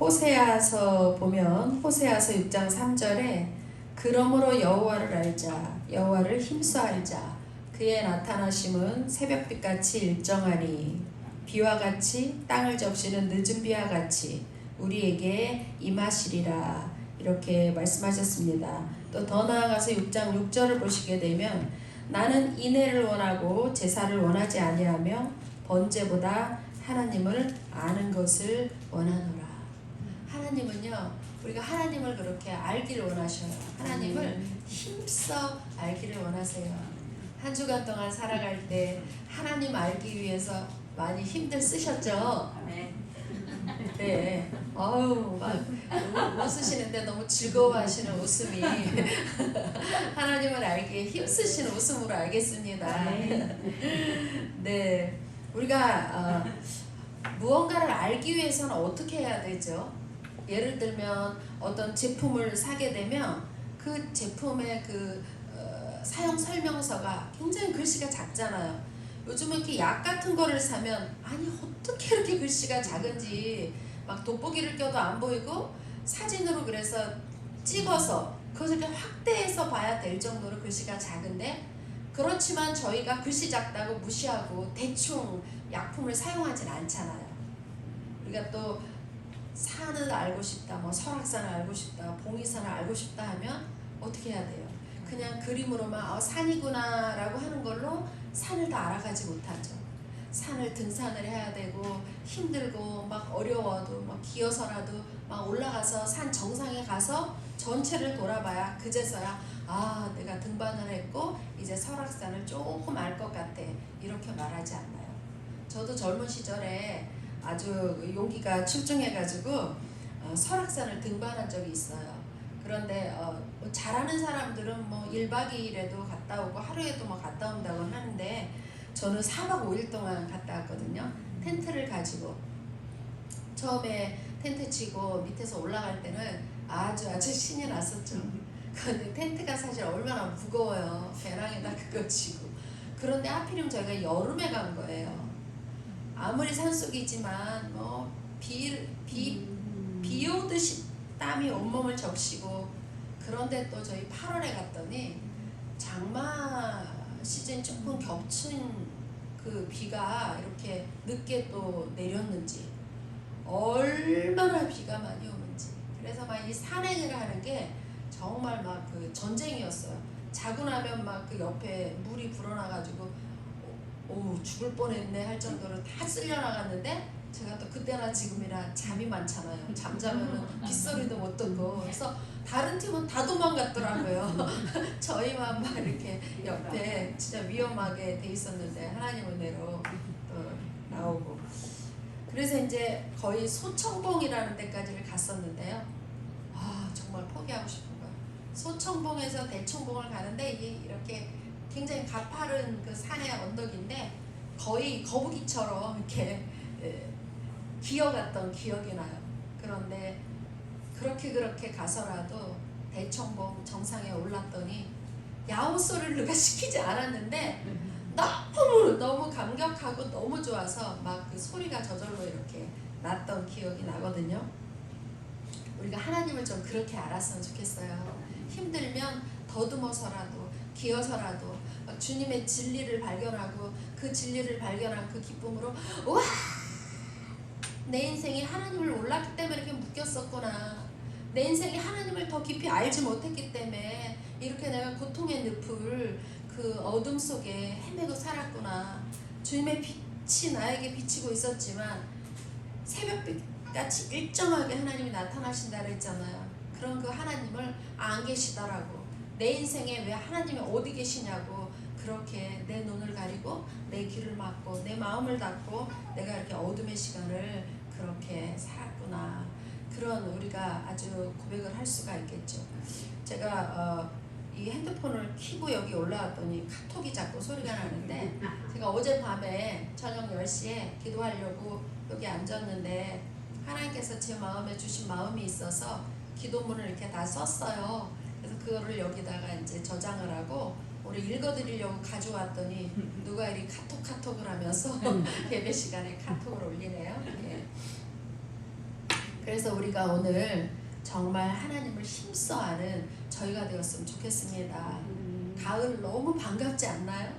호세아서 보면 호세아서 6장 3절에 그러므로 여호와를 알자 여호와를 힘써 알자 그의 나타나심은 새벽빛같이 일정하니 비와 같이 땅을 적시는 늦은 비와 같이 우리에게 임하시리라 이렇게 말씀하셨습니다. 또 더 나아가서 6장 6절을 보시게 되면 나는 인애를 원하고 제사를 원하지 아니하며 번제보다 하나님을 아는 것을 원하노라. 하나님은요, 우리가 하나님을 그렇게 알기를 원하셔요. 하나님을 힘써 알기를 원하세요. 한 주간 동안 살아갈 때 하나님 알기 위해서 많이 힘들 쓰셨죠? 네. 어우, 막 웃으시는데 너무 즐거워하시는 웃음이 하나님을 알기에 힘쓰시는 웃음으로 알겠습니다. 네. 우리가 무언가를 알기 위해서는 어떻게 해야 되죠? 예를 들면 어떤 제품을 사게 되면 그 제품의 사용 설명서가 굉장히 글씨가 작잖아요. 요즘은 이렇게 약 같은 거를 사면 아니 어떻게 이렇게 글씨가 작은지 막 돋보기를 껴도 안 보이고 사진으로 그래서 찍어서 그것을 이렇게 확대해서 봐야 될 정도로 글씨가 작은데 그렇지만 저희가 글씨 작다고 무시하고 대충 약품을 사용하진 않잖아요. 우리가 또 산을 알고 싶다, 뭐 설악산을 알고 싶다, 봉이산을 알고 싶다 하면 어떻게 해야 돼요? 그냥 그림으로만 산이구나 라고 하는 걸로 산을 다 알아가지 못하죠. 산을 등산을 해야 되고 힘들고 막 어려워도 막 기어서라도 막 올라가서 산 정상에 가서 전체를 돌아봐야 그제서야 아 내가 등반을 했고 이제 설악산을 조금 알 것 같아 이렇게 말하지 않나요? 저도 젊은 시절에 아주 용기가 출중해가지고 설악산을 등반한 적이 있어요. 그런데 뭐 잘하는 사람들은 뭐 1박 2일에도 갔다 오고 하루에도 뭐 갔다 온다고 하는데 저는 4박 5일 동안 갔다 왔거든요. 텐트를 가지고 처음에 텐트 치고 밑에서 올라갈 때는 아주 신이 났었죠. 근데 텐트가 사실 얼마나 무거워요. 배낭에다 그거 치고. 그런데 하필이면 저희가 여름에 간 거예요. 아무리 산속이지만 뭐 비 오듯이 땀이 온몸을 적시고 그런데 또 저희 8월에 갔더니 장마 시즌 조금 겹친 그 비가 이렇게 늦게 또 내렸는지 얼마나 비가 많이 오는지 그래서 막 이 산행을 하는 게 정말 막 그 전쟁이었어요. 자고 나면 막 그 옆에 물이 불어나가지고 오 죽을 뻔했네 할 정도로 다 쓸려 나갔는데 제가 또 그때나 지금이나 잠이 많잖아요. 잠자면은 빗소리도 못 듣고 그래서 다른 팀은 다 도망갔더라고요. 저희만 막 이렇게 옆에 진짜 위험하게 돼 있었는데 하나님 은혜로 또 나오고 그래서 이제 거의 소청봉이라는 데까지를 갔었는데요. 아 정말 포기하고 싶은 거예요. 소청봉에서 대청봉을 가는데 이게 이렇게 굉장히 가파른 그 산의 언덕인데 거의 거북이처럼 이렇게 기어갔던 기억이 나요. 그런데 그렇게 가서라도 대청봉 정상에 올랐더니 야호 소리를 누가 시키지 않았는데 너무 감격하고 너무 좋아서 막 그 소리가 저절로 이렇게 났던 기억이 나거든요. 우리가 하나님을 좀 그렇게 알았으면 좋겠어요. 힘들면 더듬어서라도 기어서라도 주님의 진리를 발견하고 그 진리를 발견한 그 기쁨으로 와! 내 인생이 하나님을 몰랐기 때문에 이렇게 묶였었구나. 내 인생이 하나님을 더 깊이 알지 못했기 때문에 이렇게 내가 고통의 늪을 그 어둠 속에 헤매고 살았구나. 주님의 빛이 나에게 비치고 있었지만 새벽빛같이 일정하게 하나님이 나타나신다 그랬잖아요. 그런 그 하나님을 안 계시더라고. 내 인생에 왜 하나님이 어디 계시냐고 그렇게 내 눈을 가리고 내 귀를 막고 내 마음을 닫고 내가 이렇게 어둠의 시간을 그렇게 살았구나. 그런 우리가 아주 고백을 할 수가 있겠죠. 제가 이 핸드폰을 켜고 여기 올라왔더니 카톡이 자꾸 소리가 나는데 제가 어젯밤에 저녁 10시에 기도하려고 여기 앉았는데 하나님께서 제 마음에 주신 마음이 있어서 기도문을 이렇게 다 썼어요. 그래서 그거를 여기다가 이제 저장을 하고 우리 읽어드리려고 가져왔더니 누가 이리 카톡을 하면서 예배 시간에 카톡을 올리네요. 예. 그래서 우리가 오늘 정말 하나님을 힘써하는 저희가 되었으면 좋겠습니다. 가을 너무 반갑지 않나요?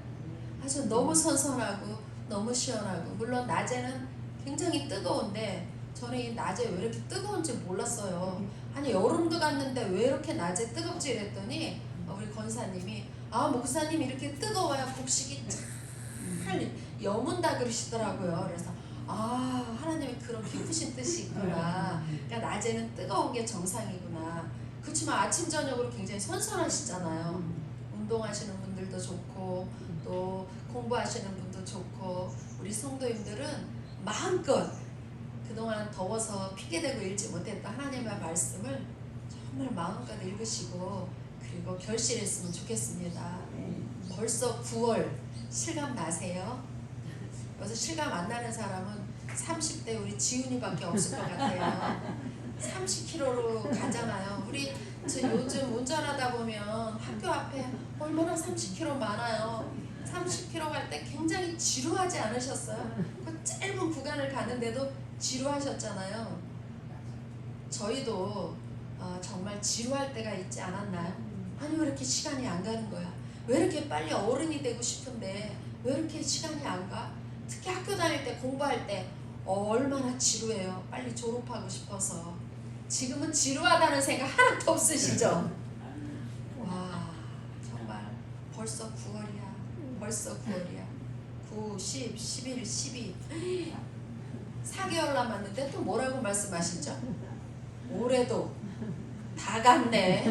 아주 너무 선선하고 너무 시원하고, 물론 낮에는 굉장히 뜨거운데 저는 이 낮에 왜 이렇게 뜨거운지 몰랐어요. 아니 여름도 갔는데 왜 이렇게 낮에 뜨겁지 이랬더니 우리 권사님이 목사님 이렇게 뜨거워야 곡식이 잘 여문다 그러시더라고요. 그래서 하나님이 그런 깊으신 뜻이 있구나. 그러니까 낮에는 뜨거운 게 정상이구나. 그렇지만 아침 저녁으로 굉장히 선선하시잖아요. 운동하시는 분들도 좋고 또 공부하시는 분도 좋고, 우리 성도님들은 마음껏 그동안 더워서 핑계대고 읽지 못했던 하나님의 말씀을 정말 마음껏 읽으시고 그리고 결실했으면 좋겠습니다. 벌써 9월 실감 나세요? 그래서 실감 안 나는 사람은 30대 우리 지훈이밖에 없을 것 같아요. 30km로 가잖아요. 우리 요즘 운전하다 보면 학교 앞에 얼마나 30km 많아요. 30km 갈 때 굉장히 지루하지 않으셨어요? 그 짧은 구간을 가는데도 지루하셨잖아요. 저희도 정말 지루할 때가 있지 않았나요? 아니 왜 이렇게 시간이 안 가는 거야? 왜 이렇게 빨리 어른이 되고 싶은데 왜 이렇게 시간이 안 가? 특히 학교 다닐 때 공부할 때 얼마나 지루해요. 빨리 졸업하고 싶어서. 지금은 지루하다는 생각 하나도 없으시죠? 와 정말 벌써 9월이야. 벌써 9월이야. 9, 10, 11, 12 4개월 남았는데 또 뭐라고 말씀하시죠? 올해도 다 갔네.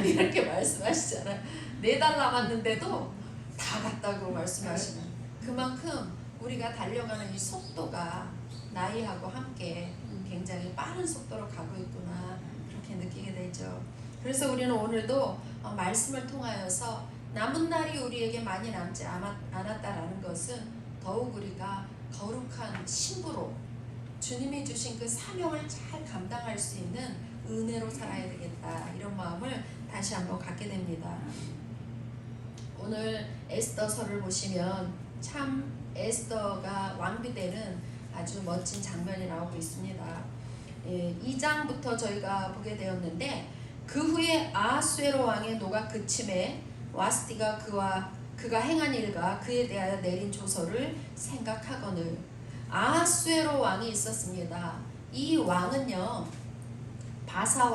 이렇게 말씀하시잖아요. 4달 남았는데도 다 갔다고 말씀하시는, 그만큼 우리가 달려가는 이 속도가 나이하고 함께 굉장히 빠른 속도로 가고 있구나, 그렇게 느끼게 되죠. 그래서 우리는 오늘도 말씀을 통하여서 남은 날이 우리에게 많이 남지 않았다라는 것은 더욱 우리가 거룩한 신부로 주님이 주신 그 사명을 잘 감당할 수 있는 은혜로 살아야 되겠다, 이런 마음을 다시 한번 갖게 됩니다. 오늘 에스더서를 보시면 참 에스더가 왕비되는 아주 멋진 장면이 나오고 있습니다. 2장부터 저희가 보게 되었는데, 그 후에 아하수에로 왕의 노가 그침에 와스티가 그가 행한 일과 그에 대하여 내린 조서를 생각하거늘. 아하수에로 왕이 있었습니다. 이 왕은요 바사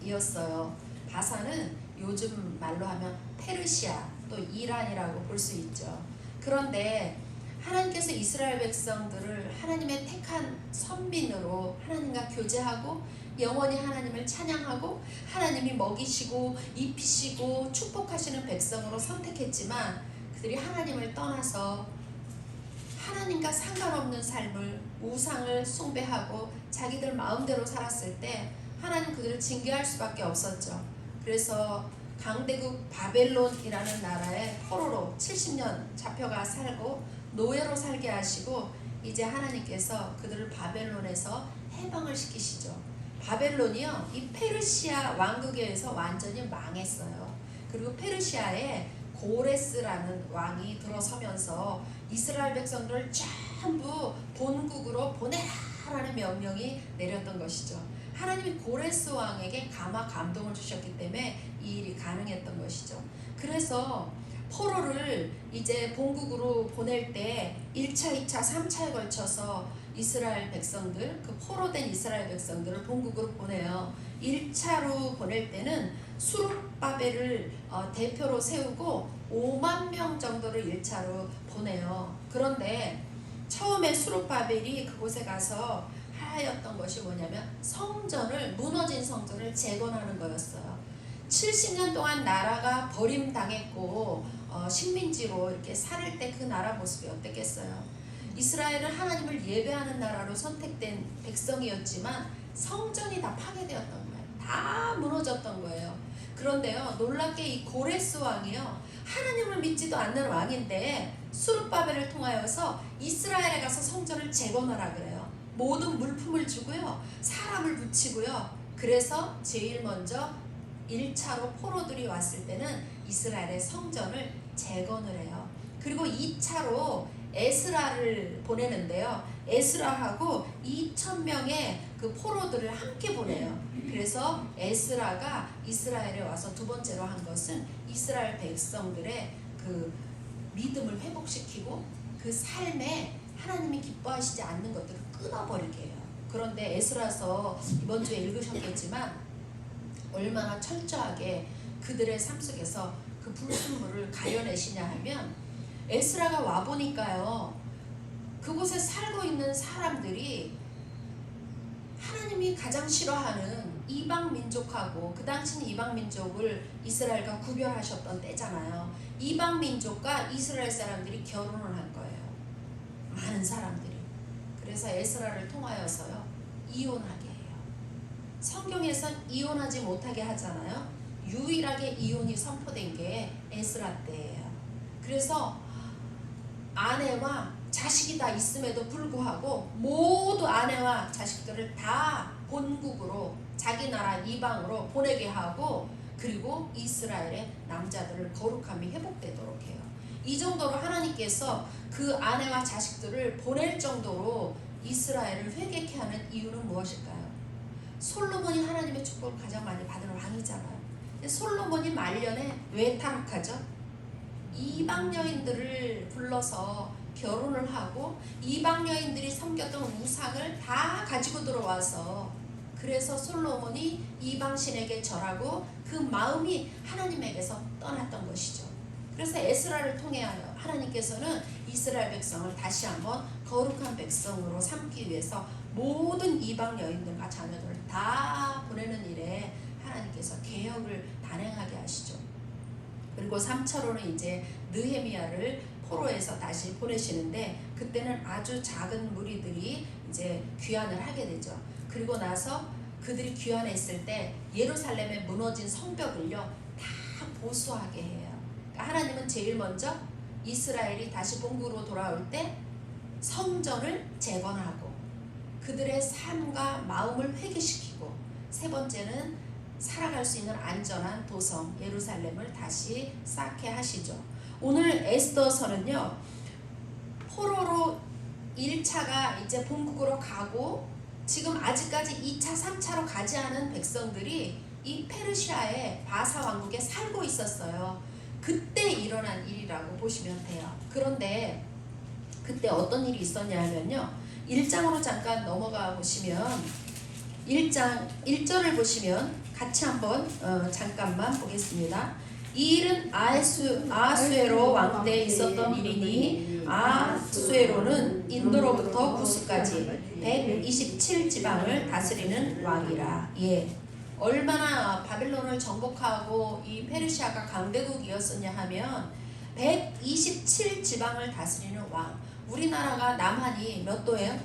왕이었어요. 바사는 요즘 말로 하면 페르시아 또 이란이라고 볼 수 있죠. 그런데 하나님께서 이스라엘 백성들을 하나님의 택한 선민으로 하나님과 교제하고 영원히 하나님을 찬양하고 하나님이 먹이시고 입히시고 축복하시는 백성으로 선택했지만, 그들이 하나님을 떠나서 하나님과 상관없는 삶을, 우상을 숭배하고 자기들 마음대로 살았을 때 하나님 그들을 징계할 수밖에 없었죠. 그래서 강대국 바벨론이라는 나라에 포로로 70년 잡혀가 살고 노예로 살게 하시고, 이제 하나님께서 그들을 바벨론에서 해방을 시키시죠. 바벨론이요 이 페르시아 왕국에서 완전히 망했어요. 그리고 페르시아에 고레스라는 왕이 들어서면서 이스라엘 백성들을 전부 본국으로 보내라라는 명령이 내렸던 것이죠. 하나님이 고레스 왕에게 감동을 주셨기 때문에 이 일이 가능했던 것이죠. 그래서 포로를 이제 본국으로 보낼 때 1차, 2차, 3차에 걸쳐서 이스라엘 백성들, 그 포로된 이스라엘 백성들을 본국으로 보내요. 1차로 보낼 때는 수룹바벨을 대표로 세우고 5만 명 정도를 1차로 보내요. 그런데 처음에 수룹바벨이 그곳에 가서 하였던 것이 뭐냐면 무너진 성전을 재건하는 거였어요. 70년 동안 나라가 버림당했고 식민지로 이렇게 살을 때 그 나라 모습이 어땠겠어요? 이스라엘은 하나님을 예배하는 나라로 선택된 백성이었지만 성전이 다 파괴되었던 거예요. 다 무너졌던 거예요. 그런데요 놀랍게 이 고레스 왕이요 하나님을 믿지도 않는 왕인데 수룹바벨을 통하여서 이스라엘에 가서 성전을 재건하라 그래요. 모든 물품을 주고요 사람을 붙이고요. 그래서 제일 먼저 1차로 포로들이 왔을 때는 이스라엘의 성전을 재건을 해요. 그리고 2차로 에스라를 보내는데요. 에스라하고 2,000명의 그 포로들을 함께 보내요. 그래서 에스라가 이스라엘에 와서 두 번째로 한 것은 이스라엘 백성들의 그 믿음을 회복시키고 그 삶에 하나님이 기뻐하시지 않는 것들을 끊어버리게 해요. 그런데 에스라서 이번 주에 읽으셨겠지만 얼마나 철저하게 그들의 삶 속에서 그 불순물을 가려내시냐 하면, 에스라가 와보니까요, 그곳에 살고 있는 사람들이 하나님이 가장 싫어하는 이방 민족하고, 그 당시는 이방 민족을 이스라엘과 구별하셨던 때잖아요. 이방 민족과 이스라엘 사람들이 결혼을 한 거예요. 많은 사람들이. 그래서 에스라를 통하여서요, 이혼하게 해요. 성경에선 이혼하지 못하게 하잖아요. 유일하게 이혼이 선포된 게 에스라 때예요. 그래서 아내와 자식이 다 있음에도 불구하고 모두 아내와 자식들을 다 본국으로, 자기 나라 이방으로 보내게 하고, 그리고 이스라엘의 남자들을 거룩함이 회복되도록 해요. 이 정도로 하나님께서 그 아내와 자식들을 보낼 정도로 이스라엘을 회개케 하는 이유는 무엇일까요? 솔로몬이 하나님의 축복을 가장 많이 받은 왕이잖아요. 근데 솔로몬이 말년에 왜 타락하죠? 이방 여인들을 불러서 결혼을 하고 이방 여인들이 섬겼던 우상을 다 가지고 들어와서, 그래서 솔로몬이 이방 신에게 절하고 그 마음이 하나님에게서 떠났던 것이죠. 그래서 에스라를 통하여 하나님께서는 이스라엘 백성을 다시 한번 거룩한 백성으로 삼기 위해서 모든 이방 여인들과 자녀들을 다 보내는 일에 하나님께서 개혁을 단행하게 하시죠. 그리고 3차로는 이제 느헤미야를 포로에서 다시 보내시는데, 그때는 아주 작은 무리들이 이제 귀환을 하게 되죠. 그리고 나서 그들이 귀환했을 때 예루살렘의 무너진 성벽을요 다 보수하게 해요. 그러니까 하나님은 제일 먼저 이스라엘이 다시 본국으로 돌아올 때 성전을 재건하고 그들의 삶과 마음을 회개시키고, 세 번째는 살아갈 수 있는 안전한 도성 예루살렘을 다시 쌓게 하시죠. 오늘 에스더서는요, 포로로 1차가 이제 본국으로 가고 지금 아직까지 2차, 3차로 가지 않은 백성들이 이 페르시아의 바사 왕국에 살고 있었어요. 그때 일어난 일이라고 보시면 돼요. 그런데 그때 어떤 일이 있었냐면요, 1장으로 잠깐 넘어가 보시면 1장 1절을 보시면 같이 한번 잠깐만 보겠습니다. 이 일은 아하수에로 왕 때 있었던 일이니, 아하수에로는 인도로부터 구스까지 127지방을 다스리는 왕이라. 예, 얼마나 바벨론을 정복하고 이 페르시아가 강대국이었었냐 하면 127지방을 다스리는 왕. 우리나라가 남한이 몇 도예요?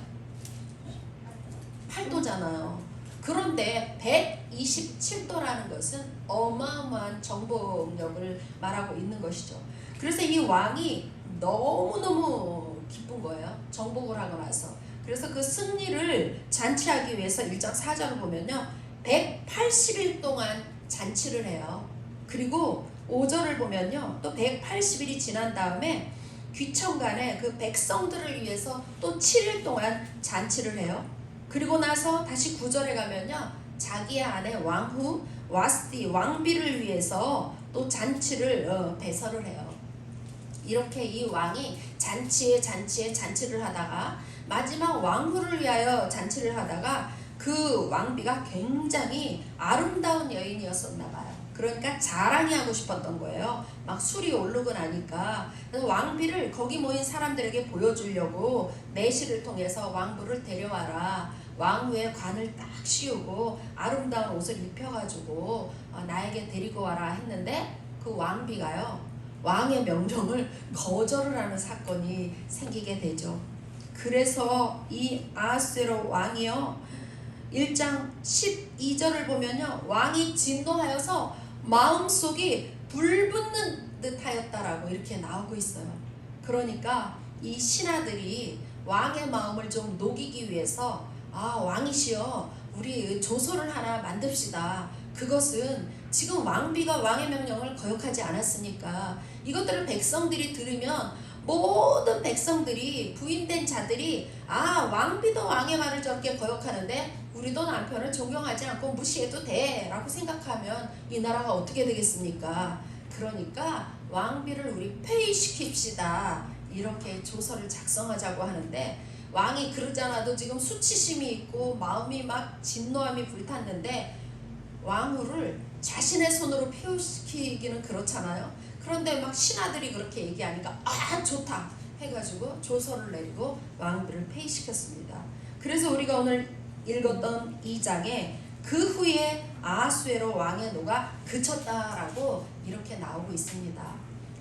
8도잖아요. 그런데 127도라는 것은 어마어마한 정복력을 말하고 있는 것이죠. 그래서 이 왕이 너무너무 기쁜 거예요. 정복을 하고 나서. 그래서 그 승리를 잔치하기 위해서 1장 4절을 보면요, 180일 동안 잔치를 해요. 그리고 5절을 보면요, 또 180일이 지난 다음에 귀천간에 그 백성들을 위해서 또 7일 동안 잔치를 해요. 그리고 나서 다시 9절에 가면요, 자기의 아내 왕후 와스티 왕비를 위해서 또 잔치를 배설을 해요. 이렇게 이 왕이 잔치를 하다가 마지막 왕후를 위하여 잔치를 하다가 그 왕비가 굉장히 아름다운 여인이었었나 봐요. 그러니까 자랑이 하고 싶었던 거예요. 막 술이 오르고 나니까. 그래서 왕비를 거기 모인 사람들에게 보여주려고 내시를 통해서 왕부를 데려와라. 왕후의 관을 딱 씌우고 아름다운 옷을 입혀가지고 나에게 데리고 와라 했는데, 그 왕비가요, 왕의 명령을 거절을 하는 사건이 생기게 되죠. 그래서 이 아하수에로 왕이요, 1장 12절을 보면요, 왕이 진노하여서 마음속이 불붙는 듯 하였다라고 이렇게 나오고 있어요. 그러니까 이 신하들이 왕의 마음을 좀 녹이기 위해서, 왕이시여, 우리 조서를 하나 만듭시다. 그것은 지금 왕비가 왕의 명령을 거역하지 않았으니까 이것들을 백성들이 들으면 모든 백성들이 부인된 자들이 왕비도 왕의 말을 저렇게 거역하는데 우리도 남편을 존경하지 않고 무시해도 돼 라고 생각하면 이 나라가 어떻게 되겠습니까? 그러니까 왕비를 우리 폐위시킵시다 이렇게 조서를 작성하자고 하는데 왕이 그러잖아도 지금 수치심이 있고 마음이 막 진노함이 불탔는데 왕후를 자신의 손으로 폐위시키기는 그렇잖아요. 그런데 막 신하들이 그렇게 얘기하니까 좋다 해가지고 조서를 내리고 왕비를 폐위시켰습니다. 그래서 우리가 오늘 읽었던 2장에 그 후에 아하수에로 왕의 노가 그쳤다라고 이렇게 나오고 있습니다.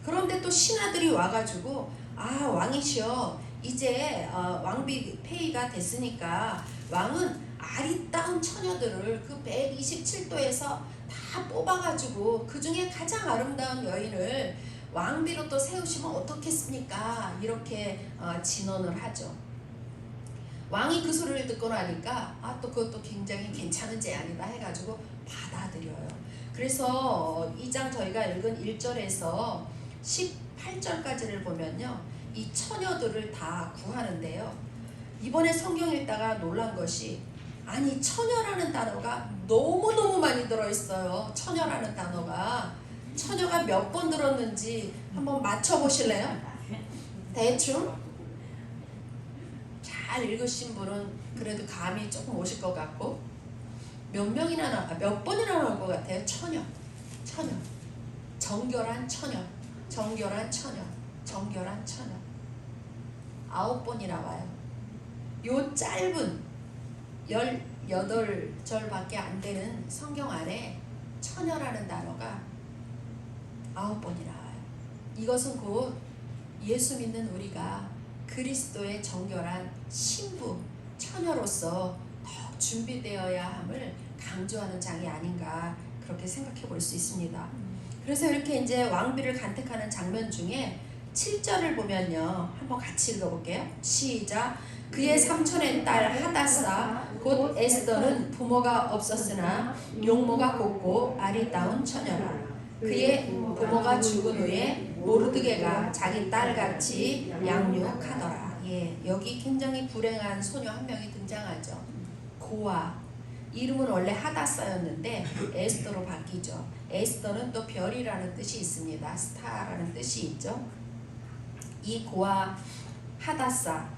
그런데 또 신하들이 와가지고 왕이시여 이제 왕비 폐위가 됐으니까 왕은 아리따운 처녀들을 그 127도에서 다 뽑아가지고 그 중에 가장 아름다운 여인을 왕비로 또 세우시면 어떻겠습니까? 이렇게 진언을 하죠. 왕이 그 소리를 듣고 나니까 또 그것도 굉장히 괜찮은 제안이다 해가지고 받아들여요. 그래서 2장 저희가 읽은 1절에서 18절까지를 보면요, 이 처녀들을 다 구하는데요. 이번에 성경 읽다가 놀란 것이 처녀라는 단어가 너무너무 많이 들어있어요. 처녀라는 단어가 몇 번 들었는지 한번 맞춰보실래요? 대충? 잘 읽으신 분은 그래도 감이 조금 오실 것 같고 몇 번이나 나올 것 같아요. 처녀 정결한 처녀 9번이 나와요. 요 짧은 18절밖에 안 되는 성경 안에 처녀라는 단어가 9번이 나와요. 이것은 곧 예수 믿는 우리가 그리스도의 정결한 신부, 처녀로서 더욱 준비되어야 함을 강조하는 장이 아닌가 그렇게 생각해 볼 수 있습니다. 그래서 이렇게 이제 왕비를 간택하는 장면 중에 7절을 보면요, 한번 같이 읽어볼게요. 시작. 그의 삼촌의 딸 하다사 곧 에스더는 부모가 없었으나 용모가 곱고 아리따운 처녀라. 그의 부모가 죽은 후에 모르드게가 자기 딸같이 양육하더라. 여기 굉장히 불행한 소녀 한 명이 등장하죠. 고아. 이름은 원래 하다사였는데 에스더로 바뀌죠. 에스더는 또 별이라는 뜻이 있습니다. 스타라는 뜻이 있죠. 이 고아 하다사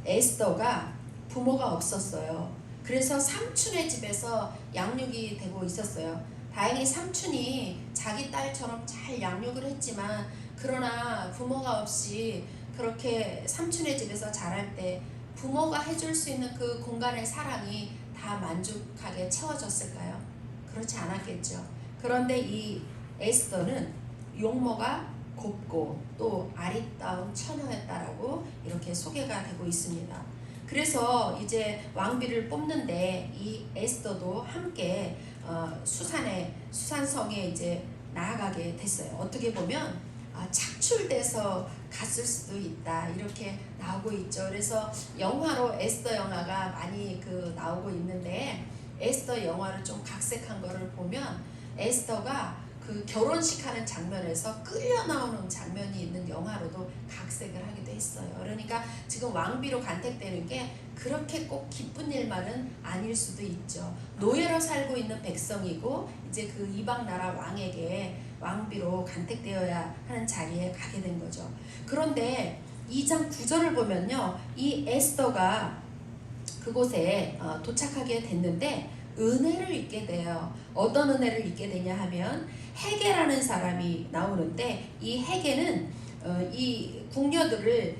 에스더가 부모가 없었어요. 그래서 삼촌의 집에서 양육이 되고 있었어요. 다행히 삼촌이 자기 딸처럼 잘 양육을 했지만 그러나 부모가 없이 그렇게 삼촌의 집에서 자랄 때 부모가 해줄 수 있는 그 공간의 사랑이 다 만족하게 채워졌을까요? 그렇지 않았겠죠. 그런데 이 에스더는 용모가 곱고 또 아리따운 처녀였다라고 이렇게 소개가 되고 있습니다. 그래서 이제 왕비를 뽑는데 이 에스더도 함께 수산성에 이제 나아가게 됐어요. 어떻게 보면 착출돼서 갔을 수도 있다 이렇게 나오고 있죠. 그래서 영화로 에스더 영화가 많이 나오고 있는데 에스더 영화를 좀 각색한 거를 보면 에스더가 그 결혼식 하는 장면에서 끌려 나오는 장면이 있는 영화로도 각색을 하기도 했어요. 그러니까 지금 왕비로 간택되는 게 그렇게 꼭 기쁜 일만은 아닐 수도 있죠. 노예로 살고 있는 백성이고 이제 그 이방 나라 왕에게 왕비로 간택되어야 하는 자리에 가게 된 거죠. 그런데 2장 9절을 보면요, 이 에스더가 그곳에 도착하게 됐는데 은혜를 잊게 돼요. 어떤 은혜를 잊게 되냐 하면 헤게라는 사람이 나오는데 이 헤게는 이 궁녀들을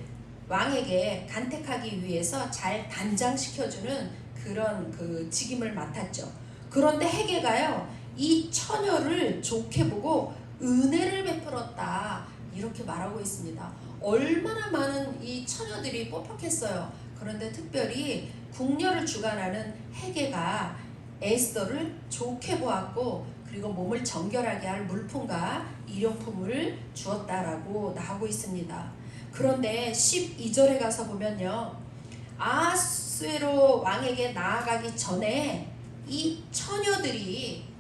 왕에게 간택하기 위해서 잘 단장시켜주는 그런 그 직임을 맡았죠. 그런데 헤게가요, 이 처녀를 좋게 보고 은혜를 베풀었다 이렇게 말하고 있습니다. 얼마나 많은 이 처녀들이 뽑혔겠어요. 그런데 특별히 궁녀를 주관하는 헤게가 에스더를 좋게 보았고 그리고 몸을 정결하게 할 물품과 일용품을 주었다라고 나오고 있습니다. 그런데 12절에 가서 보면요, 아하수에로 왕에게 나아가기 전에 이 처녀들이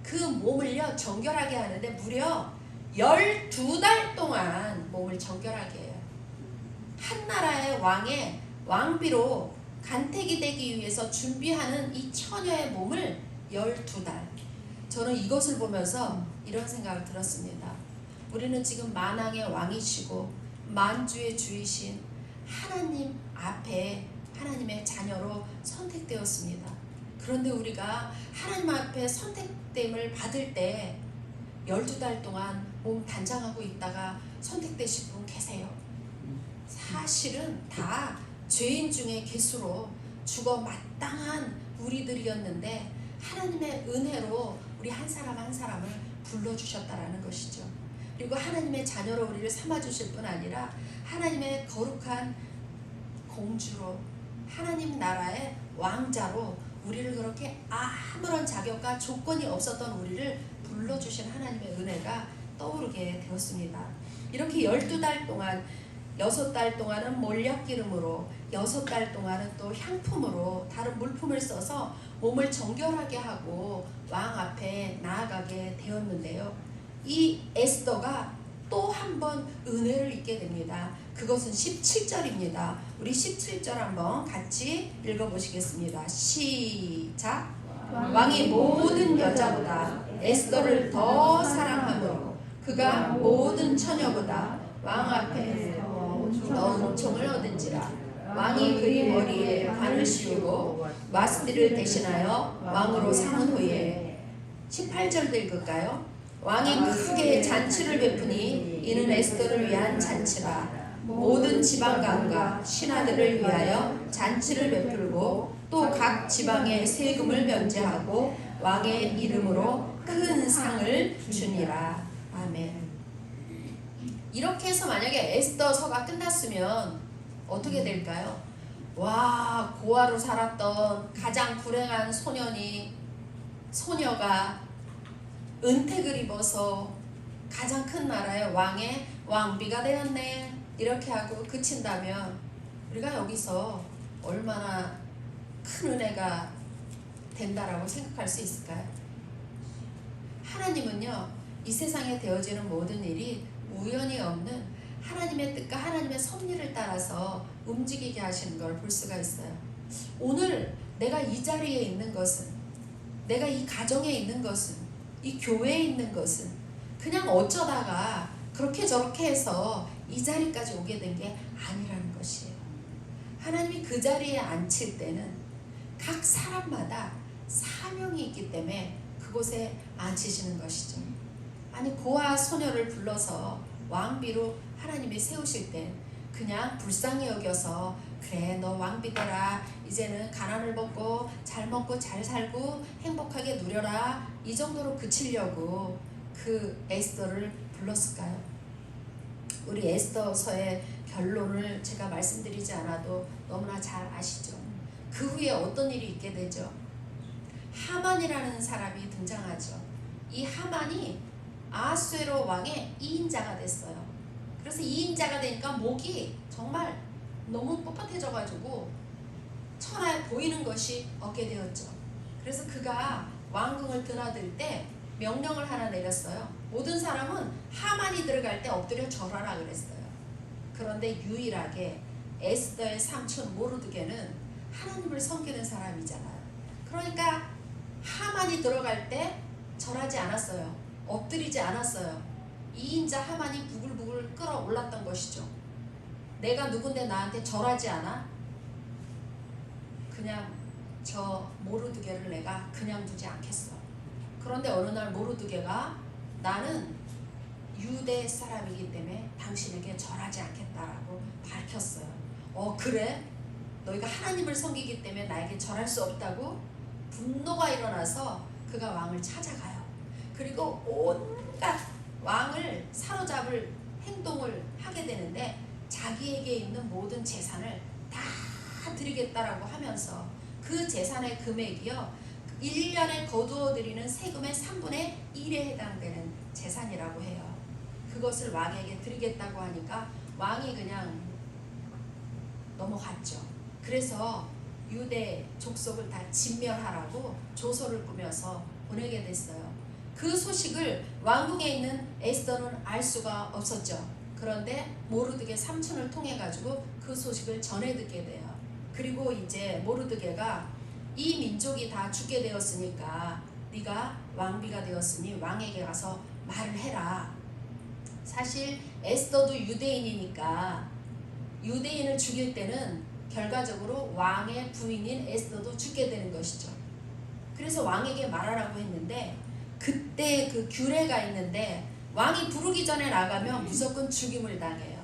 그 몸을요 정결하게 하는데 무려 12달 동안 몸을 정결하게 해요. 한 나라의 왕의 왕비로 간택이 되기 위해서 준비하는 이 처녀의 몸을 12달. 저는 이것을 보면서 이런 생각을 들었습니다. 우리는 지금 만왕의 왕이시고 만주의 주이신 하나님 앞에 하나님의 자녀로 선택되었습니다. 그런데 우리가 하나님 앞에 선택됨을 받을 때 12달 동안 몸 단장하고 있다가 선택되신 분 계세요? 사실은 다 죄인 중에 개수로 죽어 마땅한 우리들이었는데 하나님의 은혜로 우리 한 사람 한 사람을 불러주셨다라는 것이죠. 그리고 하나님의 자녀로 우리를 삼아주실 뿐 아니라 하나님의 거룩한 공주로 하나님 나라의 왕자로 우리를 그렇게 아무런 자격과 조건이 없었던 우리를 불러주신 하나님의 은혜가 떠오르게 되었습니다. 이렇게 12달 동안 6달 동안은 몰약기름으로 6달 동안은 또 향품으로 다른 물품을 써서 몸을 정결하게 하고 왕 앞에 나아가게 되었는데요. 이 에스더가 또 한 번 은혜를 입게 됩니다. 그것은 17절입니다. 우리 17절 한번 같이 읽어보시겠습니다. 시작. 왕이 모든 여자보다 에스더를 더 사랑하므로 그가 모든 처녀보다 왕 앞에 더 은총을 얻은지라. 왕이 그의 머리에 관을 씌우고 와스비를 대신하여 왕으로 삼은 후에 18절도 읽을까요? 왕이 크게 잔치를 베푸니 이는 에스더를 위한 잔치라. 모든 지방간과 신하들을 위하여 잔치를 베풀고 또 각 지방에 세금을 면제하고 왕의 이름으로 큰 상을 주니라. 아멘. 이렇게 해서 만약에 에스더서가 끝났으면 어떻게 될까요? 와, 고아로 살았던 가장 불행한 소녀가 은택을 입어서 가장 큰 나라의 왕의 왕비가 되었네, 이렇게 하고 그친다면 우리가 여기서 얼마나 큰 은혜가 된다라고 생각할 수 있을까요? 하나님은요, 이 세상에 되어지는 모든 일이 우연이 없는 하나님의 뜻과 하나님의 섭리를 따라서 움직이게 하시는 걸 볼 수가 있어요. 오늘 내가 이 자리에 있는 것은, 내가 이 가정에 있는 것은, 이 교회에 있는 것은 그냥 어쩌다가 그렇게 저렇게 해서 이 자리까지 오게 된 게 아니라는 것이에요. 하나님이 그 자리에 앉힐 때는 각 사람마다 사명이 있기 때문에 그곳에 앉히시는 것이죠. 아니, 고아 소녀를 불러서 왕비로 하나님이 세우실 땐 그냥 불쌍히 여겨서 그래, 너 왕비 되라, 이제는 가난을 벗고 잘 먹고 잘 살고 행복하게 누려라, 이 정도로 그치려고 그 에스더를 불렀을까요? 우리 에스더서의 결론을 제가 말씀드리지 않아도 너무나 잘 아시죠. 그 후에 어떤 일이 있게 되죠? 하만이라는 사람이 등장하죠. 이 하만이 아하수에로 왕의 2인자가 됐어요. 그래서 2인자가 되니까 목이 정말 너무 뻣뻣해져가지고 천하에 보이는 것이 없게 되었죠. 그래서 그가 왕궁을 드나들 때 명령을 하나 내렸어요. 모든 사람은 하만이 들어갈 때 엎드려 절하라 그랬어요. 그런데 유일하게 에스더의 삼촌 모르드게는 하나님을 섬기는 사람이잖아요. 그러니까 하만이 들어갈 때 절하지 않았어요. 엎드리지 않았어요. 2인자 하만이 부글부글 끓어올랐던 것이죠. 내가 누군데 나한테 절하지 않아? 그냥 저 모르드게를 내가 그냥 두지 않겠어. 그런데 어느 날 모르드게가 나는 유대 사람이기 때문에 당신에게 절하지 않겠다라고 밝혔어요. 그래? 너희가 하나님을 섬기기 때문에 나에게 절할 수 없다고? 분노가 일어나서 그가 왕을 찾아가요. 그리고 온갖 왕을 사로잡을 행동을 하게 되는데 자기에게 있는 모든 재산을 다 드리겠다라고 하면서 그 재산의 금액이요, 1년에 거두어들이는 세금의 3분의 1에 해당되는 재산이라고 해요. 그것을 왕에게 드리겠다고 하니까 왕이 그냥 넘어갔죠. 그래서 유대 족속을 다 진멸하라고 조서를 꾸며서 보내게 됐어요. 그 소식을 왕궁에 있는 에스더는 알 수가 없었죠. 그런데 모르드게 삼촌을 통해 가지고 그 소식을 전해 듣게 돼요. 그리고 이제 모르드게가 이 민족이 다 죽게 되었으니까 네가 왕비가 되었으니 왕에게 가서 말을 해라. 사실 에스더도 유대인이니까 유대인을 죽일 때는 결과적으로 왕의 부인인 에스더도 죽게 되는 것이죠. 그래서 왕에게 말하라고 했는데 그때 그 규례가 있는데 왕이 부르기 전에 나가면 무조건 죽임을 당해요.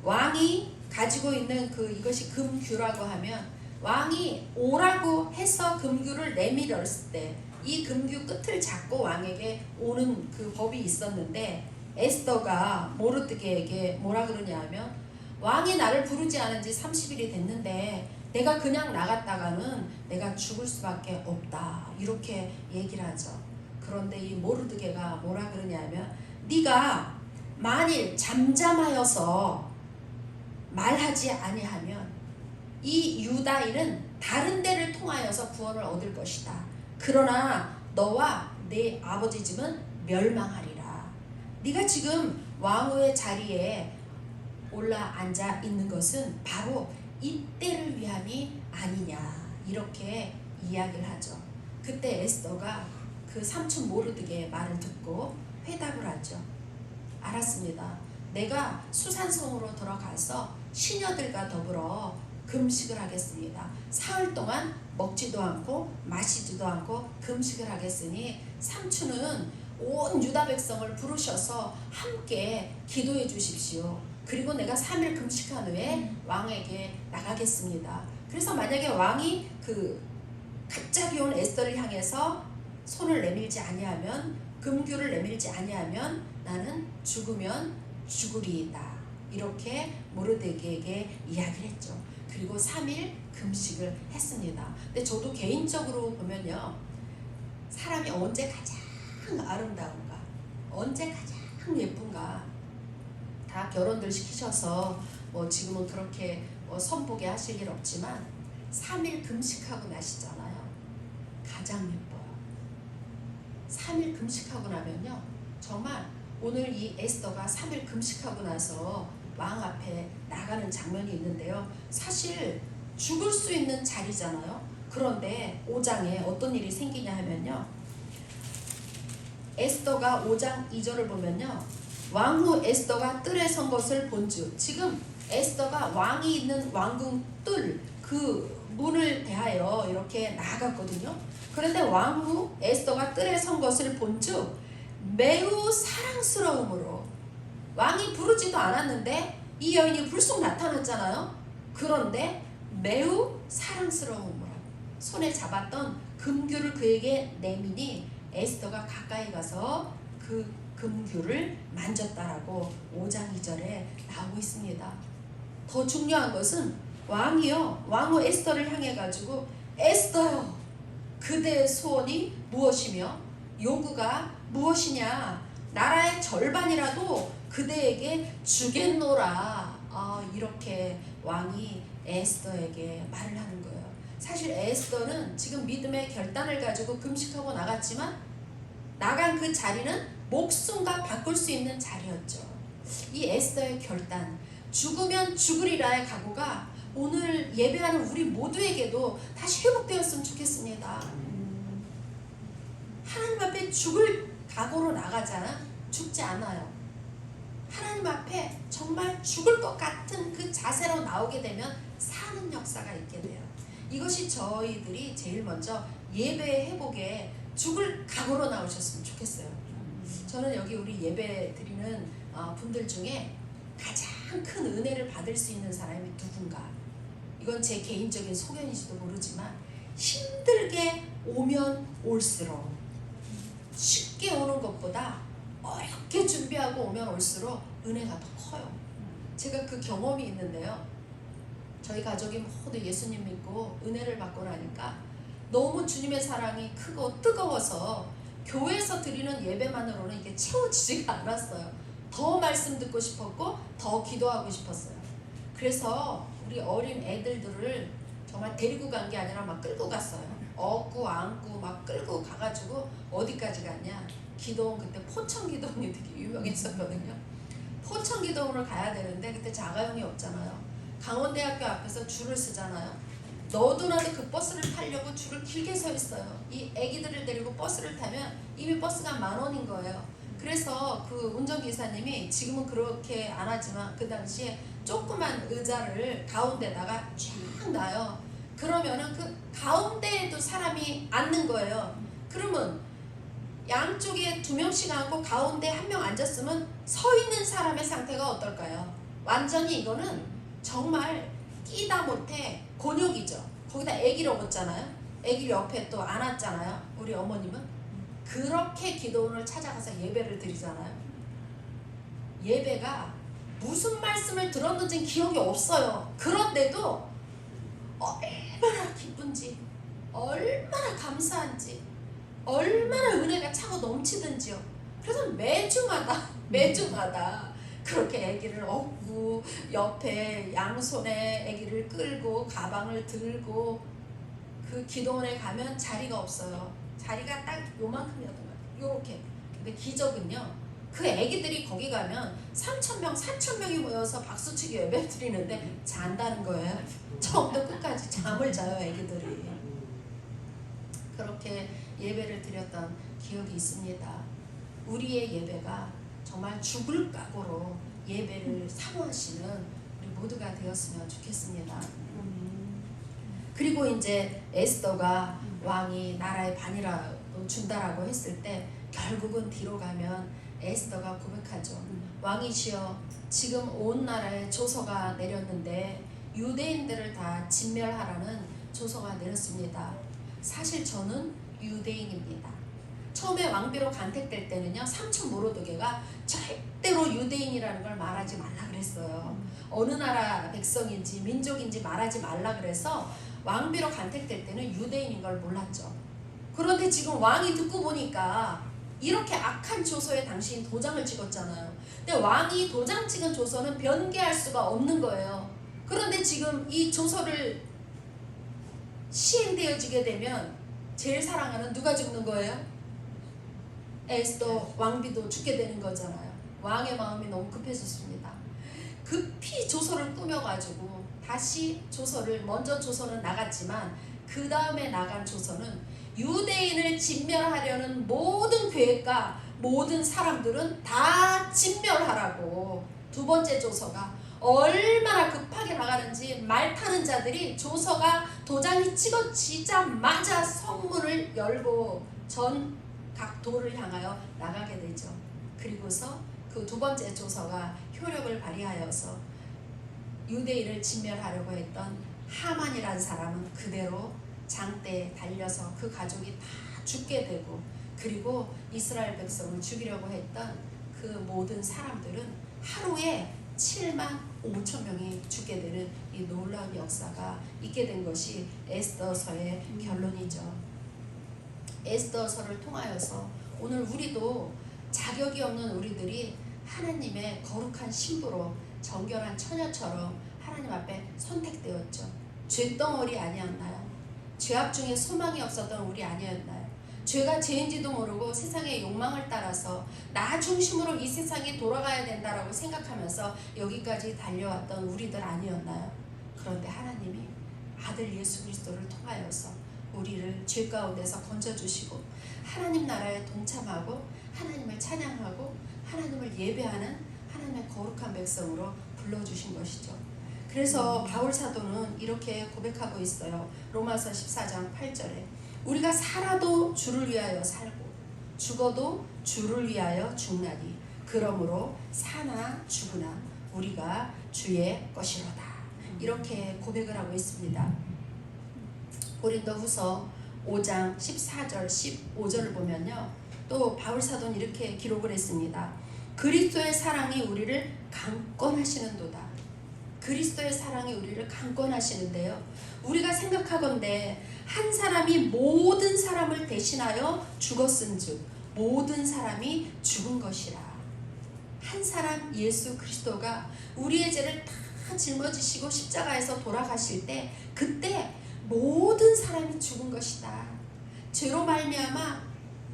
왕이 가지고 있는 이것이 금규라고 하면 왕이 오라고 해서 금규를 내밀었을 때 이 금규 끝을 잡고 왕에게 오는 그 법이 있었는데 에스더가 모르드게에게 뭐라 그러냐 하면 왕이 나를 부르지 않은 지 30일이 됐는데 내가 그냥 나갔다가는 내가 죽을 수밖에 없다 이렇게 얘기를 하죠. 그런데 이 모르드게가 뭐라 그러냐면 네가 만일 잠잠하여서 말하지 아니하면 이 유다인은 다른 데를 통하여서 구원을 얻을 것이다. 그러나 너와 내 아버지 집은 멸망하리라. 네가 지금 왕후의 자리에 올라 앉아 있는 것은 바로 이때를 위함이 아니냐 이렇게 이야기를 하죠. 그때 에스더가 그 삼촌 모르드게의 말을 듣고 회답을 하죠. 알았습니다. 내가 수산성으로 들어가서 시녀들과 더불어 금식을 하겠습니다. 사흘 동안 먹지도 않고 마시지도 않고 금식을 하겠으니 삼촌은 온 유다 백성을 부르셔서 함께 기도해 주십시오. 그리고 내가 3일 금식한 후에 왕에게 나가겠습니다. 그래서 만약에 왕이 갑자기 온 에스더를 향해서 손을 내밀지 아니하면 금규를 내밀지 아니하면 나는 죽으면 죽으리이다. 이렇게 모르드게에게 이야기를 했죠. 그리고 3일 금식을 했습니다. 근데 저도 개인적으로 보면요. 사람이 언제 가장 아름다운가? 언제 가장 예쁜가? 다 결혼들 시키셔서 지금은 그렇게 선보게 하실 일 없지만 3일 금식하고 나시잖아요. 가장 예뻐요. 3일 금식하고 나면요. 정말 오늘 이 에스더가 3일 금식하고 나서 왕 앞에 나가는 장면이 있는데요. 사실 죽을 수 있는 자리잖아요. 그런데 5장에 어떤 일이 생기냐 하면요. 에스더가 5장 2절을 보면요. 왕후 에스더가 뜰에 선 것을 본즉 지금 에스더가 왕이 있는 왕궁 뜰 그 문을 대하여 이렇게 나아갔거든요. 그런데 왕후 에스더가 뜰에 선 것을 본즉 매우 사랑스러움으로 왕이 부르지도 않았는데 이 여인이 불쑥 나타났잖아요. 그런데 매우 사랑스러움으로 손에 잡았던 금규를 그에게 내미니 에스더가 가까이 가서 그 금규를 만졌다라고 5장 2절에 나오고 있습니다. 더 중요한 것은 왕이요 왕후 에스더를 향해 가지고 에스더요 그대의 소원이 무엇이며 요구가 무엇이냐 나라의 절반이라도 그대에게 주겠노라 이렇게 왕이 에스더에게 말을 하는 거예요. 사실 에스더는 지금 믿음의 결단을 가지고 금식하고 나갔지만 나간 그 자리는 목숨과 바꿀 수 있는 자리였죠. 이 에스더의 결단 죽으면 죽으리라의 각오가 오늘 예배하는 우리 모두에게도 다시 회복되었으면 좋겠습니다. 하나님 앞에 죽을 각오로 나가잖아. 죽지 않아요. 하나님 앞에 정말 죽을 것 같은 그 자세로 나오게 되면 사는 역사가 있게 돼요. 이것이 저희들이 제일 먼저 예배 회복에 죽을 각오로 나오셨으면 좋겠어요. 저는 여기 우리 예배 드리는 분들 중에 가장 큰 은혜를 받을 수 있는 사람이 누군가, 이건 제 개인적인 소견일지도 모르지만 힘들게 오면 올수록 쉽게 오는 것보다 어렵게 준비하고 오면 올수록 은혜가 더 커요. 제가 그 경험이 있는데요. 저희 가족이 모두 예수님 믿고 은혜를 받고 나니까 너무 주님의 사랑이 크고 뜨거워서 교회에서 드리는 예배만으로는 이게 채워지지가 않았어요. 더 말씀 듣고 싶었고 더 기도하고 싶었어요. 그래서 우리 어린 애들들을 정말 데리고 간 게 아니라 막 끌고 갔어요. 업고 안고 막 끌고 가가지고 어디까지 갔냐, 기도원, 그때 포천 기도원이 되게 유명했었거든요. 포천기도원을 가야 되는데 그때 자가용이 없잖아요. 강원대학교 앞에서 줄을 쓰잖아요. 너도나도 그 버스를 타려고 줄을 길게 서 있어요. 이 애기들을 데리고 버스를 타면 이미 버스가 10,000원인 거예요. 그래서 그 운전기사님이 지금은 그렇게 안 하지만 그 당시에 조그만 의자를 가운데다가 쫙 놔요. 그러면은 그 가운데에도 사람이 앉는 거예요. 그러면 양쪽에 2명씩 앉고 가운데 1명 앉았으면 서 있는 사람의 상태가 어떨까요? 완전히 이거는 정말 끼다 못해 곤욕이죠. 거기다 아기를 업었잖아요. 아기를 옆에 또 안았잖아요. 우리 어머님은 그렇게 기도원을 찾아가서 예배를 드리잖아요. 예배가 무슨 말씀을 들었는지 기억이 없어요. 그런데도 얼마나 기쁜지, 얼마나 감사한지, 얼마나 은혜가 차고 넘치든지요. 그래서 매주마다 그렇게 아기를 업고 옆에 양손에 아기를 끌고 가방을 들고 그 기도원에 가면 자리가 없어요. 자리가 딱 요만큼이었던 거예요. 요렇게. 근데 기적은요, 그 아기들이 거기 가면 3,000명, 4,000명이 모여서 박수치기 예배 드리는데 잔다는 거예요. 처음부터 끝까지 잠을 자요, 아기들이. 그렇게 예배를 드렸던 기억이 있습니다. 우리의 예배가 정말 죽을 각오로 예배를 사모하시는 우리 모두가 되었으면 좋겠습니다. 그리고 이제 에스더가 왕이 나라의 반이라 준다라고 했을 때 결국은 뒤로 가면 에스더가 고백하죠. 왕이시여, 지금 온 나라에 조서가 내렸는데 유대인들을 다 진멸하라는 조서가 내렸습니다. 사실 저는 유대인입니다. 처음에 왕비로 간택될 때는요, 삼천 모로도개가 절대로 유대인이라는 걸 말하지 말라 그랬어요. 어느 나라 백성인지 민족인지 말하지 말라 그래서 왕비로 간택될 때는 유대인인 걸 몰랐죠. 그런데 지금 왕이 듣고 보니까 이렇게 악한 조서에 당신이 도장을 찍었잖아요. 근데 왕이 도장 찍은 조서는 변개할 수가 없는 거예요. 그런데 지금 이 조서를 시행되어지게 되면 제일 사랑하는 누가 죽는 거예요? 에스더 왕비도 죽게 되는 거잖아요. 왕의 마음이 너무 급해졌습니다. 급히 조서를 꾸며가지고 다시 먼저 조서는 나갔지만 그 다음에 나간 조서는 유대인을 진멸하려는 모든 계획과 모든 사람들은 다 진멸하라고. 두 번째 조서가 얼마나 급하게 나가는지 말 타는 자들이 조서가 도장이 찍어지자마자 성문을 열고 전 각 도를 향하여 나가게 되죠. 그리고서 그 두 번째 조서가 효력을 발휘하여서 유대인을 진멸하려고 했던 하만이라는 사람은 그대로 장대에 달려서 그 가족이 다 죽게 되고, 그리고 이스라엘 백성을 죽이려고 했던 그 모든 사람들은 하루에 75,000명이 죽게 되는 이 놀라운 역사가 있게 된 것이 에스더서의 결론이죠. 에스더서를 통하여서 오늘 우리도 자격이 없는 우리들이 하나님의 거룩한 신부로 정결한 처녀처럼 하나님 앞에 선택되었죠. 죄덩어리 아니었나요? 죄악 중에 소망이 없었던 우리 아니었나요? 죄가 죄인지도 모르고 세상의 욕망을 따라서 나 중심으로 이 세상이 돌아가야 된다라고 생각하면서 여기까지 달려왔던 우리들 아니었나요? 그런데 하나님이 아들 예수 그리스도를 통하여서 우리를 죄 가운데서 건져주시고 하나님 나라에 동참하고 하나님을 찬양하고 하나님을 예배하는 하나님의 거룩한 백성으로 불러주신 것이죠. 그래서 바울 사도는 이렇게 고백하고 있어요. 로마서 14장 8절에 우리가 살아도 주를 위하여 살고 죽어도 주를 위하여 죽나니 그러므로 사나 죽으나 우리가 주의 것이로다. 이렇게 고백을 하고 있습니다. 고린도후서 5장 14절 15절을 보면요, 또 바울 사도는 이렇게 기록을 했습니다. 그리스도의 사랑이 우리를 강권하시는도다. 그리스도의 사랑이 우리를 강권하시는데요, 우리가 생각하건대 한 사람이 모든 사람을 대신하여 죽었은즉 모든 사람이 죽은 것이라. 한 사람 예수 그리스도가 우리의 죄를 다 짊어지시고 십자가에서 돌아가실 때 그때 모든 사람이 죽은 것이다. 죄로 말미암아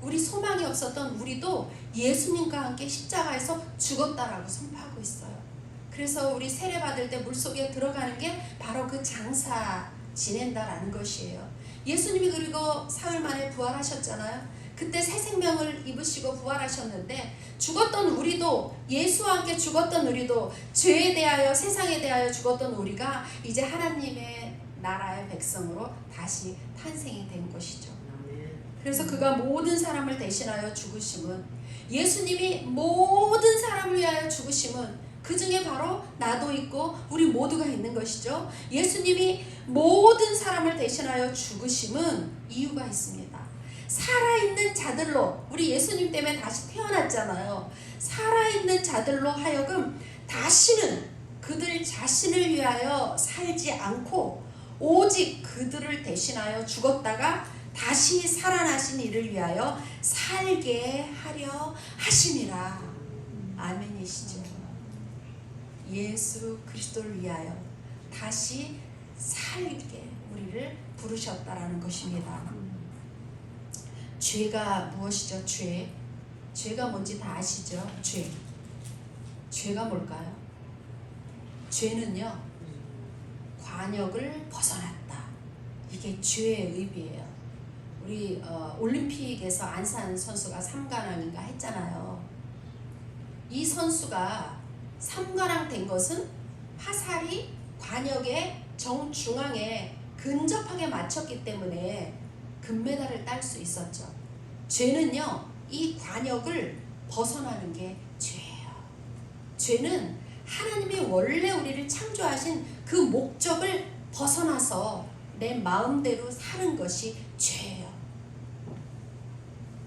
우리 소망이 없었던 우리도 예수님과 함께 십자가에서 죽었다라고 선포하고 있어요. 그래서 우리 세례받을 때 물속에 들어가는 게 바로 그 장사 지낸다라는 것이에요. 예수님이 그리고 사흘 만에 부활하셨잖아요. 그때 새 생명을 입으시고 부활하셨는데 죽었던 우리도, 예수와 함께 죽었던 우리도, 죄에 대하여 세상에 대하여 죽었던 우리가 이제 하나님의 나라의 백성으로 다시 탄생이 된 것이죠. 그래서 그가 모든 사람을 대신하여 죽으심은, 예수님이 모든 사람을 위하여 죽으심은 그 중에 바로 나도 있고 우리 모두가 있는 것이죠. 예수님이 모든 사람을 대신하여 죽으심은 이유가 있습니다. 살아있는 자들로, 우리 예수님 때문에 다시 태어났잖아요. 살아있는 자들로 하여금 다시는 그들 자신을 위하여 살지 않고 오직 그들을 대신하여 죽었다가 다시 살아나신 이를 위하여 살게 하려 하심이라. 아멘이시죠. 예수 그리스도를 위하여 다시 살게 우리를 부르셨다라는 것입니다. 죄가 무엇이죠? 죄가 뭔지 다 아시죠? 죄가 뭘까요? 죄는요, 관역을 벗어났다. 이게 죄의 의미예요. 우리 올림픽에서 안산 선수가 3관왕인가 했잖아요. 이 선수가 3관왕 된 것은 화살이 관역의 정중앙에 근접하게 맞췄기 때문에 금메달을 딸 수 있었죠. 죄는요, 이 관역을 벗어나는 게 죄예요. 죄는 하나님이 원래 우리를 창조하신 그 목적을 벗어나서 내 마음대로 사는 것이 죄예요.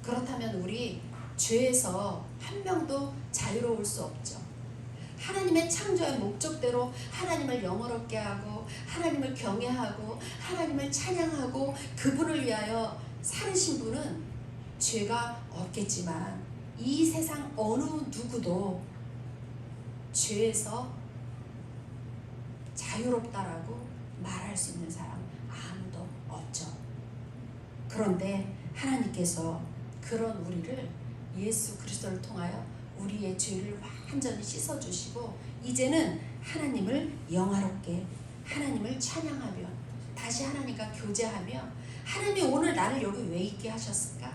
그렇다면 우리 죄에서 한 명도 자유로울 수 없죠. 하나님의 창조의 목적대로 하나님을 영화롭게 하고 하나님을 경외하고 하나님을 찬양하고 그분을 위하여 살으신 분은 죄가 없겠지만 이 세상 어느 누구도 죄에서 자유롭다라고 말할 수 있는 사람 아무도 없죠. 그런데 하나님께서 그런 우리를 예수 그리스도를 통하여 우리의 죄를 완전히 씻어주시고 이제는 하나님을 영화롭게, 하나님을 찬양하며 다시 하나님과 교제하며, 하나님이 오늘 나를 여기 왜 있게 하셨을까?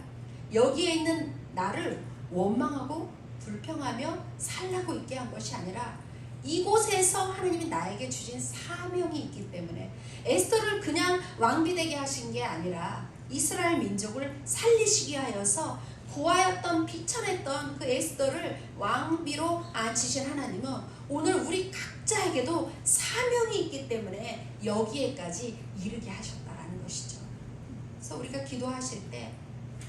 여기에 있는 나를 원망하고 불평하며 살라고 있게 한 것이 아니라 이곳에서 하나님이 나에게 주신 사명이 있기 때문에, 에스더를 그냥 왕비되게 하신 게 아니라 이스라엘 민족을 살리시게 하여서 고아였던 비천했던 그 에스더를 왕비로 앉히신 하나님은 오늘 우리 각자에게도 사명이 있기 때문에 여기에까지 이르게 하셨다라는 것이죠. 그래서 우리가 기도하실 때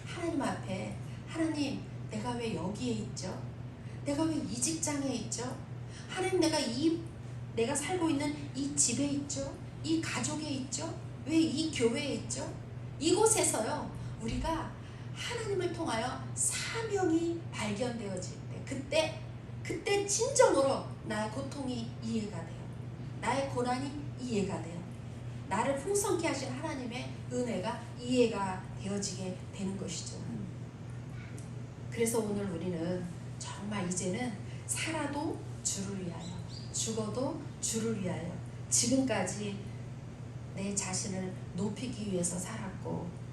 하나님 앞에, 하나님 내가 왜 여기에 있죠? 내가 왜 이 직장에 있죠? 하나님 내가 살고 있는 이 집에 있죠? 이 가족에 있죠? 왜 이 교회에 있죠? 이곳에서요 우리가 하나님을 통하여 사명이 발견되어질 때 그때 진정으로 나의 고통이 이해가 돼요. 나의 고난이 이해가 돼요. 나를 풍성케 하신 하나님의 은혜가 이해가 되어지게 되는 것이죠. 그래서 오늘 우리는 정말 이제는 살아도 주를 위하여, 죽어도 주를 위하여, 지금까지 내 자신을 높이기 위해서 살았고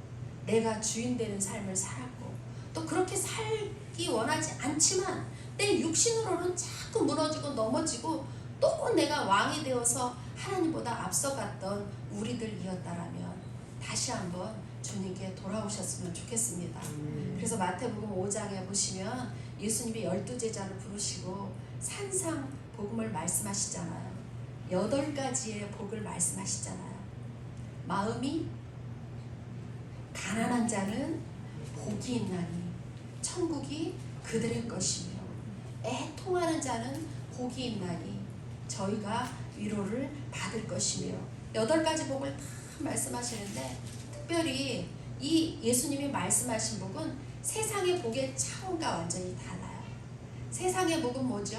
내가 주인 되는 삶을 살았고 또 그렇게 살기 원하지 않지만 내 육신으로는 자꾸 무너지고 넘어지고 또 내가 왕이 되어서 하나님보다 앞서갔던 우리들이었다라면 다시 한번 주님께 돌아오셨으면 좋겠습니다. 그래서 마태복음 5장에 보시면 예수님이 12제자를 부르시고 산상 복음을 말씀하시잖아요. 8가지의 복을 말씀하시잖아요. 마음이 가난한 자는 복이 있나니 천국이 그들의 것이며, 애통하는 자는 복이 있나니 저희가 위로를 받을 것이며, 8가지 복을 다 말씀하시는데 특별히 이 예수님이 말씀하신 복은 세상의 복의 차원과 완전히 달라요. 세상의 복은 뭐죠?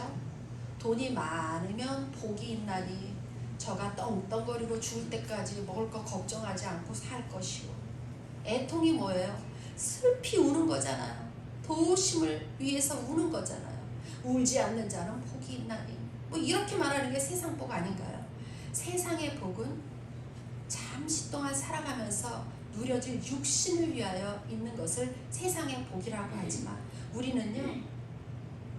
돈이 많으면 복이 있나니 저가 떵떵거리고 죽을 때까지 먹을 거 걱정하지 않고 살 것이고, 애통이 뭐예요? 슬피 우는 거잖아요. 도우심을 위해서 우는 거잖아요. 울지 않는 자는 복이 있나니. 뭐 이렇게 말하는 게 세상 복 아닌가요? 세상의 복은 잠시 동안 살아가면서 누려질 육신을 위하여 있는 것을 세상의 복이라고 하지만 우리는요,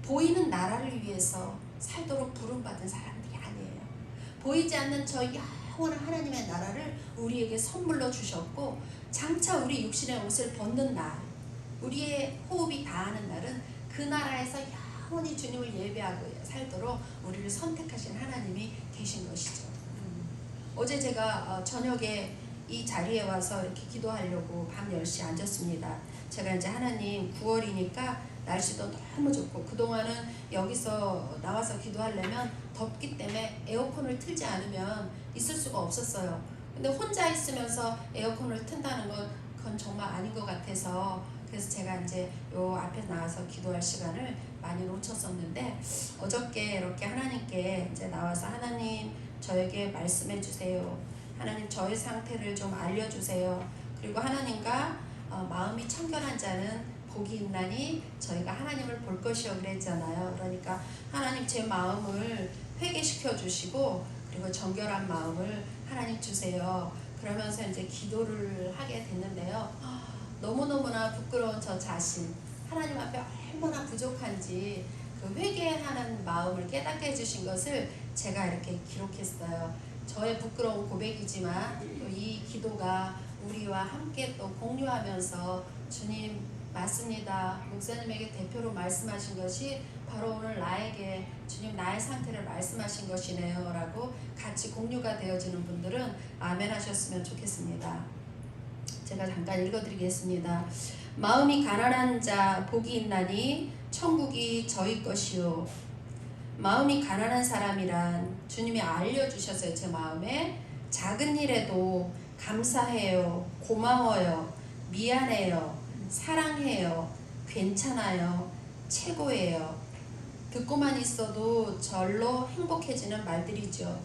보이는 나라를 위해서 살도록 부름받은 사람들이 아니에요. 보이지 않는 저 영원한 하나님의 나라를 우리에게 선물로 주셨고, 장차 우리 육신의 옷을 벗는 날, 우리의 호흡이 다하는 날은 그 나라에서 영원히 주님을 예배하고 살도록 우리를 선택하신 하나님이 계신 것이죠. 어제 제가 저녁에 이 자리에 와서 이렇게 기도하려고 밤 10시에 앉았습니다. 제가 이제 하나님 9월이니까 날씨도 너무 좋고, 그동안은 여기서 나와서 기도하려면 덥기 때문에 에어컨을 틀지 않으면 있을 수가 없었어요. 근데 혼자 있으면서 에어컨을 튼다는 건 그건 정말 아닌 것 같아서, 그래서 제가 이제 요 앞에 나와서 기도할 시간을 많이 놓쳤었는데, 어저께 이렇게 하나님께 이제 나와서 하나님 저에게 말씀해 주세요. 하나님 저의 상태를 좀 알려주세요. 그리고 하나님과 마음이 청결한 자는 복이 있나니 저희가 하나님을 볼 것이요 그랬잖아요. 그러니까 하나님 제 마음을 회개시켜 주시고, 그리고 정결한 마음을 하나님 주세요. 그러면서 이제 기도를 하게 됐는데요. 너무너무나 부끄러운 저 자신, 하나님 앞에 얼마나 부족한지 그 회개하는 마음을 깨닫게 해주신 것을 제가 이렇게 기록했어요. 저의 부끄러운 고백이지만 또 이 기도가 우리와 함께 또 공유하면서 주님 맞습니다. 목사님에게 대표로 말씀하신 것이 바로 오늘 나에게 주님 나의 상태를 말씀하신 것이네요 라고 같이 공유가 되어지는 분들은 아멘 하셨으면 좋겠습니다. 제가 잠깐 읽어드리겠습니다. 마음이 가난한 자 복이 있나니 천국이 저희 것이요. 마음이 가난한 사람이란 주님이 알려주셨어요. 제 마음에 작은 일에도 감사해요, 고마워요, 미안해요, 사랑해요, 괜찮아요, 최고예요. 듣고만 있어도 절로 행복해지는 말들이죠.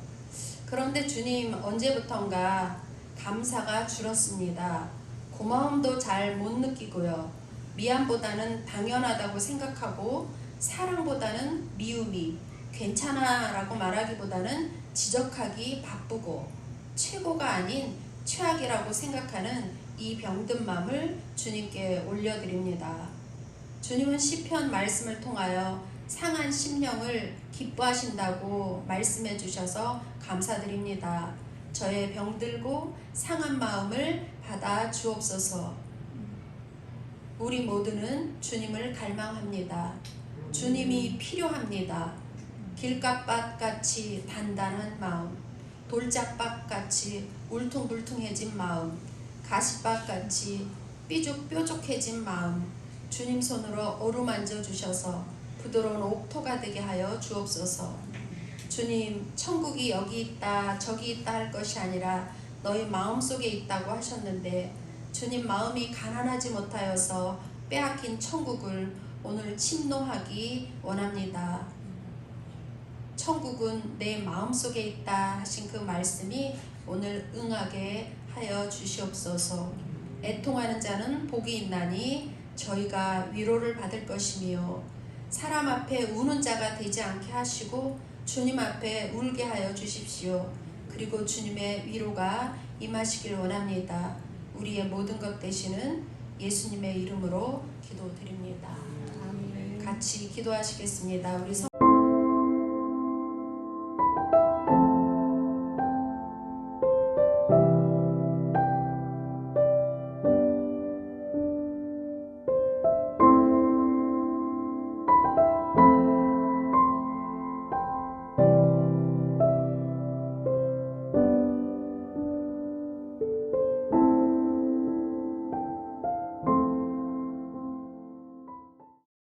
그런데 주님 언제부턴가 감사가 줄었습니다. 고마움도 잘 못 느끼고요. 미안보다는 당연하다고 생각하고, 사랑보다는 미움이, 괜찮아 라고 말하기보다는 지적하기 바쁘고, 최고가 아닌 최악이라고 생각하는 이 병든 마음을 주님께 올려드립니다. 주님은 시편 말씀을 통하여 상한 심령을 기뻐하신다고 말씀해 주셔서 감사드립니다. 저의 병들고 상한 마음을 받아 주옵소서. 우리 모두는 주님을 갈망합니다. 주님이 필요합니다. 길가밭같이 단단한 마음, 돌짝밭같이 울퉁불퉁해진 마음, 가시밭같이 삐죽뾰족해진 마음, 주님 손으로 어루만져 주셔서 부드러운 옥토가 되게 하여 주옵소서. 주님, 천국이 여기 있다 저기 있다 할 것이 아니라 너희 마음속에 있다고 하셨는데, 주님 마음이 가난하지 못하여서 빼앗긴 천국을 오늘 침노하기 원합니다. 천국은 내 마음속에 있다 하신 그 말씀이 오늘 응하게 하여 주시옵소서. 애통하는 자는 복이 있나니 저희가 위로를 받을 것이며, 사람 앞에 우는 자가 되지 않게 하시고 주님 앞에 울게 하여 주십시오. 그리고 주님의 위로가 임하시길 원합니다. 우리의 모든 것 되시는 예수님의 이름으로 기도드립니다. 같이 기도하시겠습니다. 우리